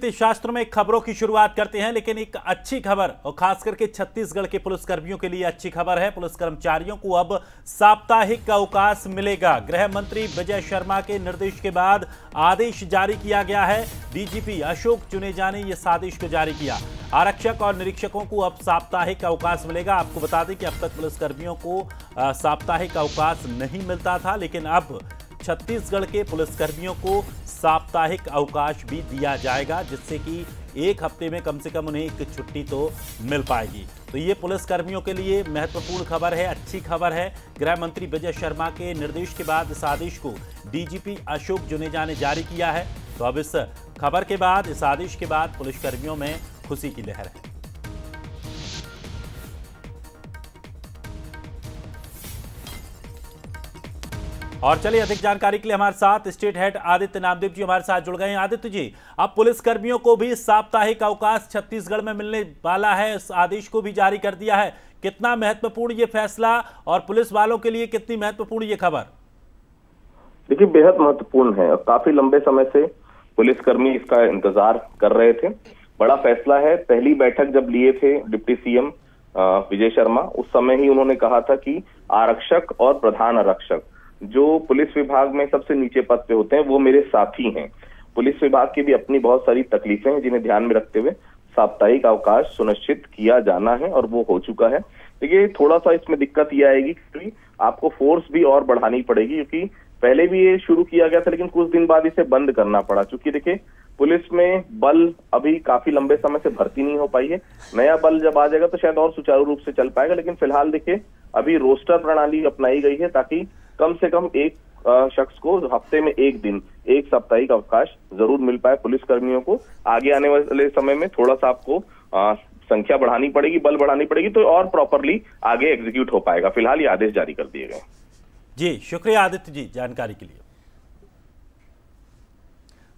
नीति शास्त्र में खबरों की शुरुआत करते हैं, लेकिन एक अच्छी खबर और खास करके छत्तीसगढ़ के पुलिसकर्मियों के लिए अच्छी खबर है। पुलिस कर्मचारियों को अब साप्ताहिक अवकाश मिलेगा। गृह मंत्री विजय शर्मा के निर्देश के बाद आदेश जारी किया गया है। डीजीपी अशोक जुनेजा ने यह आदेश को जारी किया। आरक्षक और निरीक्षकों को अब साप्ताहिक अवकाश मिलेगा। आपको बता दें कि अब तक पुलिसकर्मियों को साप्ताहिक अवकाश नहीं मिलता था, लेकिन अब छत्तीसगढ़ के पुलिसकर्मियों को साप्ताहिक अवकाश भी दिया जाएगा, जिससे कि एक हफ्ते में कम से कम उन्हें एक छुट्टी तो मिल पाएगी। तो ये पुलिसकर्मियों के लिए महत्वपूर्ण खबर है, अच्छी खबर है। गृह मंत्री विजय शर्मा के निर्देश के बाद इस आदेश को डीजीपी अशोक जुनेजा ने जारी किया है। तो अब इस खबर के बाद, इस आदेश के बाद पुलिसकर्मियों में खुशी की लहर है। और चलिए अधिक जानकारी के लिए हमारे साथ स्टेट हेड आदित्य नामदेव जी हमारे साथ जुड़ गए हैं। आदित्य जी, अब पुलिस कर्मियों को भी साप्ताहिक अवकाश छत्तीसगढ़ में मिलने वाला है, इस आदेश को भी जारी कर दिया है। कितना महत्वपूर्ण ये फैसला और पुलिस वालों के लिए कितनी महत्वपूर्ण ये खबर? देखिए, बेहद महत्वपूर्ण है और काफी लंबे समय से पुलिसकर्मी इसका इंतजार कर रहे थे। बड़ा फैसला है। पहली बैठक जब लिए थे डिप्टी सीएम विजय शर्मा, उस समय ही उन्होंने कहा था कि आरक्षक और प्रधान आरक्षक जो पुलिस विभाग में सबसे नीचे पद पे होते हैं वो मेरे साथी हैं। पुलिस विभाग की भी अपनी बहुत सारी तकलीफें हैं, जिन्हें ध्यान में रखते हुए साप्ताहिक अवकाश सुनिश्चित किया जाना है और वो हो चुका है। देखिए, थोड़ा सा इसमें दिक्कत ये आएगी कि आपको फोर्स भी और बढ़ानी पड़ेगी, क्योंकि पहले भी ये शुरू किया गया था, लेकिन कुछ दिन बाद इसे बंद करना पड़ा। क्योंकि देखिए, पुलिस में बल अभी काफी लंबे समय से भर्ती नहीं हो पाई है। नया बल जब आ जाएगा तो शायद और सुचारू रूप से चल पाएगा, लेकिन फिलहाल देखिए अभी रोस्टर प्रणाली अपनाई गई है, ताकि कम से कम एक शख्स को हफ्ते में एक दिन, एक साप्ताहिक अवकाश जरूर मिल पाए पुलिस कर्मियों को। आगे आने वाले समय में थोड़ा सा आपको संख्या बढ़ानी पड़ेगी, बल बढ़ानी पड़ेगी, तो और प्रॉपरली आगे एग्जीक्यूट हो पाएगा। फिलहाल ये आदेश जारी कर दिए गए। जी शुक्रिया आदित्य जी जानकारी के लिए।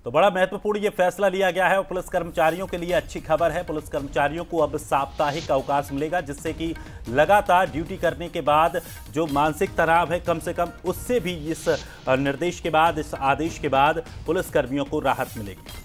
तो बड़ा महत्वपूर्ण ये फैसला लिया गया है और पुलिस कर्मचारियों के लिए अच्छी खबर है। पुलिस कर्मचारियों को अब साप्ताहिक अवकाश मिलेगा, जिससे कि लगातार ड्यूटी करने के बाद जो मानसिक तनाव है कम से कम उससे भी इस निर्देश के बाद, इस आदेश के बाद पुलिस कर्मियों को राहत मिलेगी।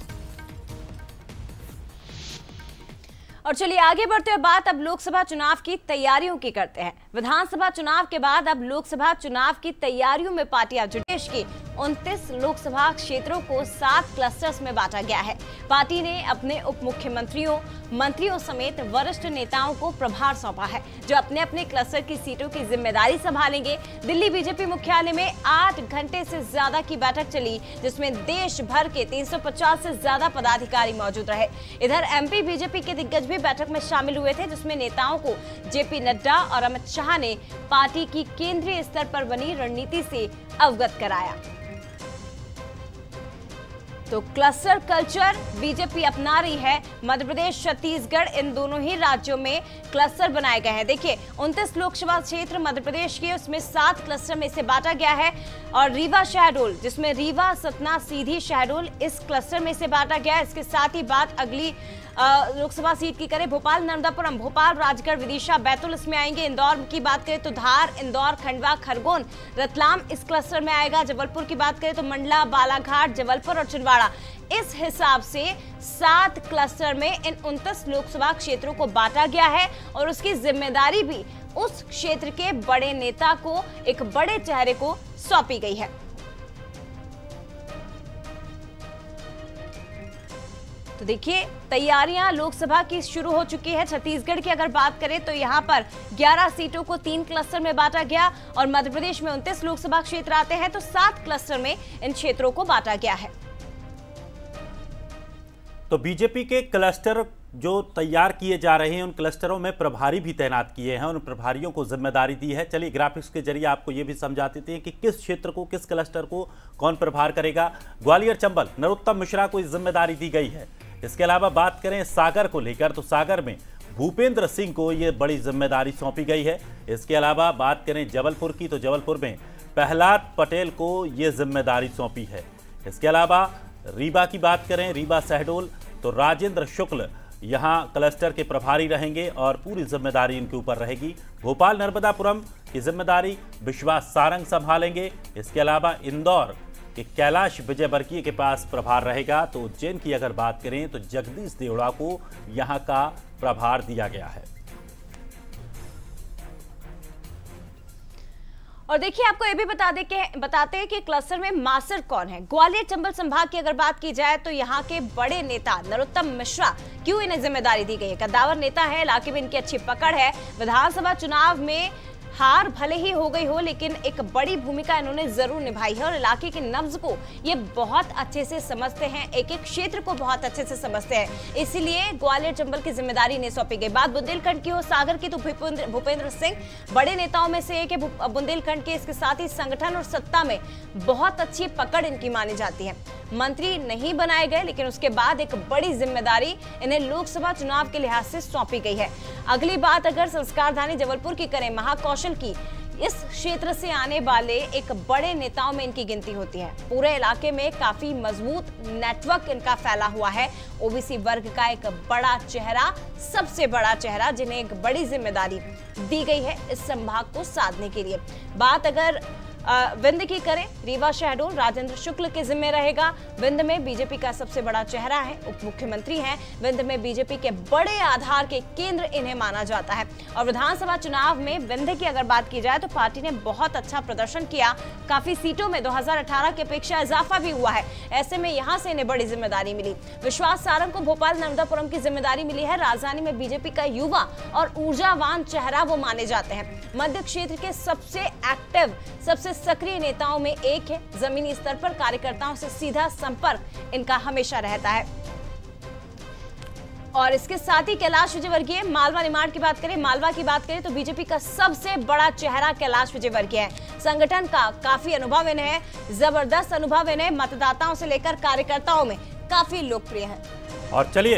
और चलिए आगे बढ़ते हुए बात अब लोकसभा चुनाव की तैयारियों की करते हैं। विधानसभा चुनाव के बाद अब लोकसभा चुनाव की तैयारियों में पार्टियां जुटी। देश की 29 लोकसभा क्षेत्रों को 7 क्लस्टर्स में बांटा गया है। पार्टी ने अपने उप मुख्यमंत्रियों, मंत्रियों समेत वरिष्ठ नेताओं को प्रभार सौंपा है, जो अपने अपने क्लस्टर की सीटों की जिम्मेदारी संभालेंगे। दिल्ली बीजेपी मुख्यालय में 8 घंटे से ज्यादा की बैठक चली, जिसमें देश भर के 350 से ज्यादा पदाधिकारी मौजूद रहे। इधर एमपी बीजेपी के दिग्गज भी बैठक में शामिल हुए थे, जिसमें नेताओं को जेपी नड्डा और अमित शाह ने पार्टी की केंद्रीय स्तर पर बनी रणनीति से अवगत कराया। तो क्लस्टर कल्चर बीजेपी अपना रही है। मध्य प्रदेश, छत्तीसगढ़, इन दोनों ही राज्यों में क्लस्टर बनाए गए हैं। देखिए, 29 लोकसभा क्षेत्र मध्य प्रदेश के, उसमें 7 क्लस्टर में से बांटा गया है। और रीवा शहडोल, जिसमें रीवा, सतना, सीधी, शहडोल इस क्लस्टर में से बांटा गया है। इसके साथ ही बात अगली लोकसभा सीट की करें, भोपाल, नर्मदापुरम, भोपाल, राजगढ़, विदिशा, बैतूल इसमें आएंगे। इंदौर की बात करें तो धार, इंदौर, खंडवा, खरगोन, रतलाम इस क्लस्टर में आएगा। जबलपुर की बात करें तो मंडला, बालाघाट, जबलपुर और छिंदवाड़ा। इस हिसाब से 7 क्लस्टर में इन 29 लोकसभा क्षेत्रों को बांटा गया है और उसकी जिम्मेदारी भी उस क्षेत्र के बड़े नेता को, एक बड़े चेहरे को सौंपी गई है। तो देखिए, तैयारियां लोकसभा की शुरू हो चुकी है। छत्तीसगढ़ की अगर बात करें तो यहां पर 11 सीटों को 3 क्लस्टर में बांटा गया और मध्य प्रदेश में 29 लोकसभा क्षेत्र आते हैं, तो 7 क्लस्टर में इन क्षेत्रों को बांटा गया है। तो बीजेपी के क्लस्टर जो तैयार किए जा रहे हैं, उन क्लस्टरों में प्रभारी भी तैनात किए हैं, उन प्रभारियों को जिम्मेदारी दी है। चलिए ग्राफिक्स के जरिए आपको ये भी समझा देते हैं कि किस क्षेत्र को, किस क्लस्टर को कौन प्रभार करेगा। ग्वालियर चंबल, नरोत्तम मिश्रा को इस जिम्मेदारी दी गई है। इसके अलावा बात करें सागर को लेकर तो सागर में भूपेंद्र सिंह को ये बड़ी जिम्मेदारी सौंपी गई है। इसके अलावा बात करें जबलपुर की तो जबलपुर में प्रहलाद पटेल को ये जिम्मेदारी सौंपी है। इसके अलावा रीवा की बात करें, रीवा शहडोल, तो राजेंद्र शुक्ल यहां क्लस्टर के प्रभारी रहेंगे और पूरी जिम्मेदारी इनके ऊपर रहेगी। भोपाल नर्मदापुरम की जिम्मेदारी विश्वास सारंग संभालेंगे। इसके अलावा इंदौर कि कैलाश विजयवर्गीय के पास प्रभार रहेगा, तो उज्जैन की अगर बात करें तो जगदीश देवड़ा को यहां का प्रभार दिया गया है। और देखिए आपको ये भी बताते हैं कि क्लस्टर में मास्टर कौन है। ग्वालियर चंबल संभाग की अगर बात की जाए तो यहाँ के बड़े नेता नरोत्तम मिश्रा क्यों इन्हें जिम्मेदारी दी गई है। कद्दावर नेता है, इलाके में इनकी अच्छी पकड़ है। विधानसभा चुनाव में हार भले ही हो गई हो, लेकिन एक बड़ी भूमिका इन्होंने जरूर निभाई है और इलाके की नब्ज को ये बहुत अच्छे से समझते हैं, एक एक क्षेत्र को बहुत अच्छे से समझते हैं, इसीलिए ग्वालियर चंबल की जिम्मेदारी इन्हें सौंपी गई। बात बुंदेलखंड की हो, सागर की, तो भूपेंद्र सिंह बड़े नेताओं में से एक है बुंदेलखंड के। इसके साथ ही संगठन और सत्ता में बहुत अच्छी पकड़ इनकी मानी जाती है। मंत्री नहीं बनाए गए, लेकिन उसके बाद एक बड़ी जिम्मेदारी इन्हें लोकसभा चुनाव के लिहाज से सौंपी गई है। अगली बात अगर संस्कारधानी जबलपुर की करें, महाकौशल की, इस क्षेत्र से आने वाले एक बड़े नेताओं में इनकी गिनती होती है। पूरे इलाके में काफी मजबूत नेटवर्क इनका फैला हुआ है। ओबीसी वर्ग का एक बड़ा चेहरा, सबसे बड़ा चेहरा, जिन्हें एक बड़ी जिम्मेदारी दी गई है इस संभाग को साधने के लिए। बात अगर विंध्य की करें, रीवा शहडोल राजेंद्र शुक्ल के जिम्मे रहेगा। विंध्य में बीजेपी का सबसे बड़ा चेहरा है, उप मुख्यमंत्री हैं। विंध्य में बीजेपी के बड़े आधार के केंद्र इन्हें माना जाता है। और विधानसभा चुनाव में विंध्य की अगर बात की जाए तो पार्टी ने बहुत अच्छा प्रदर्शन किया, काफी सीटों में 2018 की अपेक्षा इजाफा भी हुआ है। ऐसे में यहां से इन्हें बड़ी जिम्मेदारी मिली। विश्वास सारंग को भोपाल नर्मदापुरम की जिम्मेदारी मिली है। राजधानी में बीजेपी का युवा और ऊर्जावान चेहरा वो माने जाते हैं। मध्य क्षेत्र के सबसे एक्टिव, सबसे सक्रिय नेताओं में एक है। जमीनी स्तर पर कार्यकर्ताओं से सीधा संपर्क इनका हमेशा रहता है। और इसके साथ ही कैलाश विजयवर्गीय, मालवा निमाड़ की बात करें, मालवा की बात करें तो बीजेपी का सबसे बड़ा चेहरा कैलाश विजयवर्गीय है। संगठन का काफी अनुभव इन्हें है, जबरदस्त अनुभव इन्हें, मतदाताओं से लेकर कार्यकर्ताओं में काफी लोकप्रिय है। और चलिए,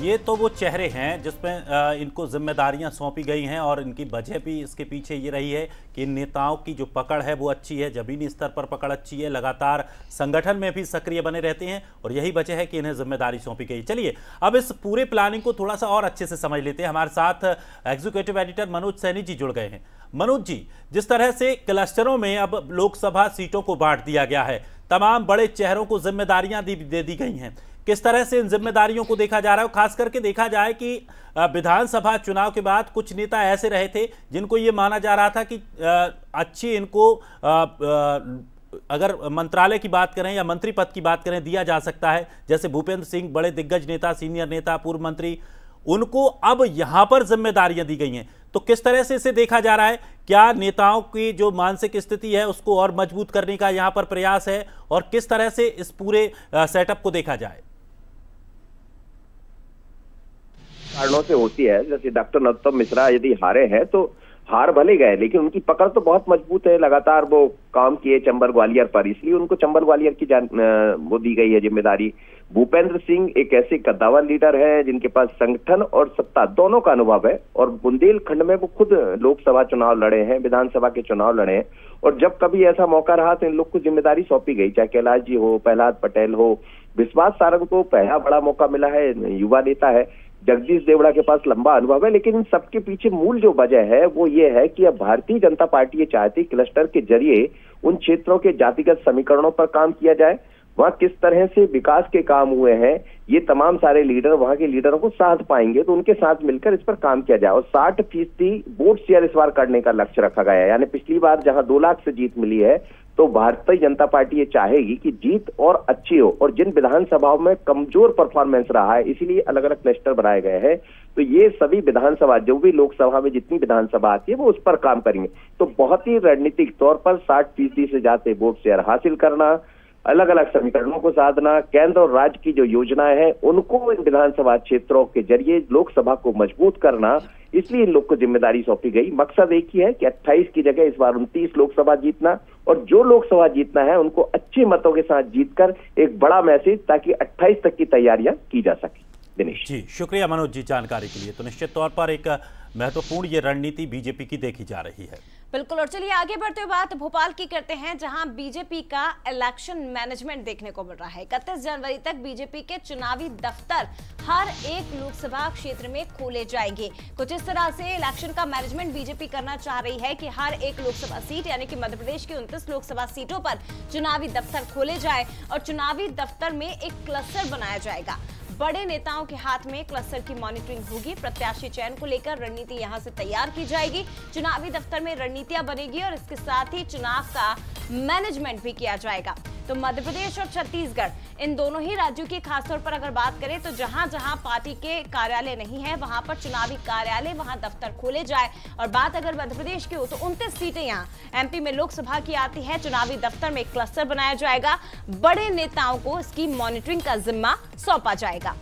ये तो वो चेहरे हैं जिसमें इनको जिम्मेदारियां सौंपी गई हैं और इनकी वजह भी इसके पीछे ये रही है कि नेताओं की जो पकड़ है वो अच्छी है, जमीनी स्तर पर पकड़ अच्छी है, लगातार संगठन में भी सक्रिय बने रहते हैं और यही वजह है कि इन्हें जिम्मेदारी सौंपी गई। चलिए अब इस पूरे प्लानिंग को थोड़ा सा और अच्छे से समझ लेते हैं। हमारे साथ एग्जीक्यूटिव एडिटर मनोज सैनी जी जुड़ गए हैं। मनोज जी, जिस तरह से क्लस्टरों में अब लोकसभा सीटों को बांट दिया गया है, तमाम बड़े चेहरों को जिम्मेदारियां दे दी गई हैं, किस तरह से इन जिम्मेदारियों को देखा जा रहा है? खास करके देखा जाए कि विधानसभा चुनाव के बाद कुछ नेता ऐसे रहे थे जिनको ये माना जा रहा था कि अच्छी इनको अगर मंत्रालय की बात करें या मंत्री पद की बात करें दिया जा सकता है, जैसे भूपेंद्र सिंह, बड़े दिग्गज नेता, सीनियर नेता, पूर्व मंत्री, उनको अब यहां पर जिम्मेदारियां दी गई हैं। तो किस तरह से इसे देखा जा रहा है? क्या नेताओं की जो मानसिक स्थिति है उसको और मजबूत करने का यहां पर प्रयास है और किस तरह से इस पूरे सेटअप को देखा जाए? कारणों से होती है, जैसे डॉक्टर नरोत्तम मिश्रा यदि हारे हैं तो हार भले गए, लेकिन उनकी पकड़ तो बहुत मजबूत है, लगातार वो काम किए चंबल ग्वालियर पर, इसलिए उनको चंबल ग्वालियर की वो दी गई है जिम्मेदारी। भूपेंद्र सिंह एक ऐसे कद्दावर लीडर है जिनके पास संगठन और सत्ता दोनों का अनुभव है और बुंदेलखंड में वो खुद लोकसभा चुनाव लड़े हैं, विधानसभा के चुनाव लड़े हैं और जब कभी ऐसा मौका रहा तो इन लोग को जिम्मेदारी सौंपी गई, चाहे कैलाश जी हो, प्रहलाद पटेल हो। विश्वास सारंग को पहला बड़ा मौका मिला है, युवा नेता है। जगदीश देवड़ा के पास लंबा अनुभव है, लेकिन इन सबके पीछे मूल जो वजह है वो ये है कि अब भारतीय जनता पार्टी ये चाहती क्लस्टर के जरिए उन क्षेत्रों के जातिगत समीकरणों पर काम किया जाए, वहां किस तरह से विकास के काम हुए हैं ये तमाम सारे लीडर वहां के लीडरों को साथ पाएंगे तो उनके साथ मिलकर इस पर काम किया जाए। और 60% वोट शेयर इस बार करने का लक्ष्य रखा गया है, यानी पिछली बार जहां 2 लाख से जीत मिली है तो भारतीय जनता पार्टी ये चाहेगी कि जीत और अच्छी हो और जिन विधानसभाओं में कमजोर परफॉर्मेंस रहा है इसीलिए अलग अलग क्लस्टर बनाए गए हैं, तो ये सभी विधानसभा जो भी लोकसभा में जितनी विधानसभा आती है वो उस पर काम करेंगे। तो बहुत ही रणनीतिक तौर पर 60% से ज्यादा वोट शेयर हासिल करना, अलग अलग समीकरणों को साधना, केंद्र और राज्य की जो योजनाएं हैं उनको इन विधानसभा क्षेत्रों के जरिए लोकसभा को मजबूत करना, इसलिए इन लोग को जिम्मेदारी सौंपी गई। मकसद एक ही है कि 28 की जगह इस बार 29 लोकसभा जीतना और जो लोकसभा जीतना है उनको अच्छे मतों के साथ जीतकर एक बड़ा मैसेज ताकि 28 तक की तैयारियां की जा सके। दिनेश जी, शुक्रिया मनोज जी जानकारी के लिए। तो निश्चित तौर पर एक महत्वपूर्ण ये रणनीति बीजेपी की देखी जा रही है। बिल्कुल। और चलिए आगे बढ़ते हुए बात भोपाल की करते हैं, जहां बीजेपी का इलेक्शन मैनेजमेंट देखने को मिल रहा है। 31 जनवरी तक बीजेपी के चुनावी दफ्तर हर एक लोकसभा क्षेत्र में खोले जाएंगे। कुछ इस तरह से इलेक्शन का मैनेजमेंट बीजेपी करना चाह रही है कि हर एक लोकसभा सीट यानी कि मध्य प्रदेश की 29 लोकसभा सीटों पर चुनावी दफ्तर खोले जाए और चुनावी दफ्तर में एक क्लस्टर बनाया जाएगा। बड़े नेताओं के हाथ में क्लस्टर की मॉनिटरिंग होगी। प्रत्याशी चयन को लेकर रणनीति यहां से तैयार की जाएगी। चुनावी दफ्तर में रणनीतियां बनेगी और इसके साथ ही चुनाव का मैनेजमेंट भी किया जाएगा। तो मध्य प्रदेश और छत्तीसगढ़ इन दोनों ही राज्यों की खासतौर पर अगर बात करें तो जहां जहां पार्टी के कार्यालय नहीं है वहां पर चुनावी कार्यालय, वहां दफ्तर खोले जाए। और बात अगर मध्य प्रदेश की हो तो 29 सीटें यहां एमपी में लोकसभा की आती है। चुनावी दफ्तर में क्लस्टर बनाया जाएगा। बड़े नेताओं को इसकी मॉनिटरिंग का जिम्मा सौंपा जाएगा।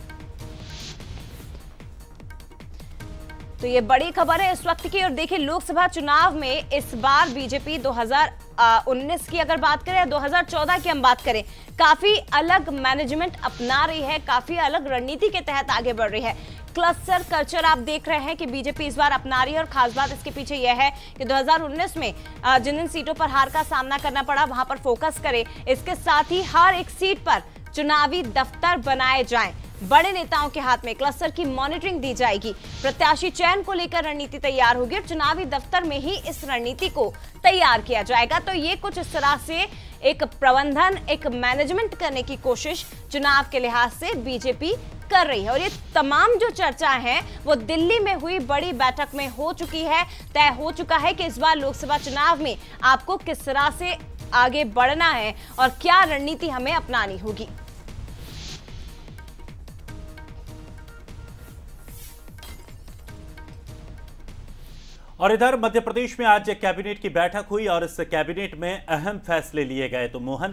तो ये बड़ी खबर है इस वक्त की। और देखिए लोकसभा चुनाव में इस बार बीजेपी 2019 की अगर बात करें, 2014 की हम बात करें, काफी अलग मैनेजमेंट अपना रही है, काफी अलग रणनीति के तहत आगे बढ़ रही है। क्लस्टर कल्चर आप देख रहे हैं कि बीजेपी इस बार अपना रही है। और खास बात इसके पीछे यह है कि 2019 में जिन सीटों पर हार का सामना करना पड़ा वहां पर फोकस करे। इसके साथ ही हर एक सीट पर चुनावी दफ्तर बनाए जाएं। बड़े नेताओं के हाथ में क्लस्टर की मॉनिटरिंग दी जाएगी। प्रत्याशी चयन को लेकर रणनीति तैयार होगी और चुनावी दफ्तर में ही इस रणनीति को तैयार किया जाएगा। तो ये कुछ इस तरह से एक प्रबंधन, एक मैनेजमेंट करने की कोशिश चुनाव के लिहाज से बीजेपी कर रही है। और ये तमाम जो चर्चा है वो दिल्ली में हुई बड़ी बैठक में हो चुकी है। तय हो चुका है कि इस बार लोकसभा चुनाव में आपको किस तरह से आगे बढ़ना है और क्या रणनीति हमें अपनानी होगी। और इधर मध्य प्रदेश में आज कैबिनेट की बैठक हुई और इस कैबिनेट में अहम फैसले लिए गए। तो मोहन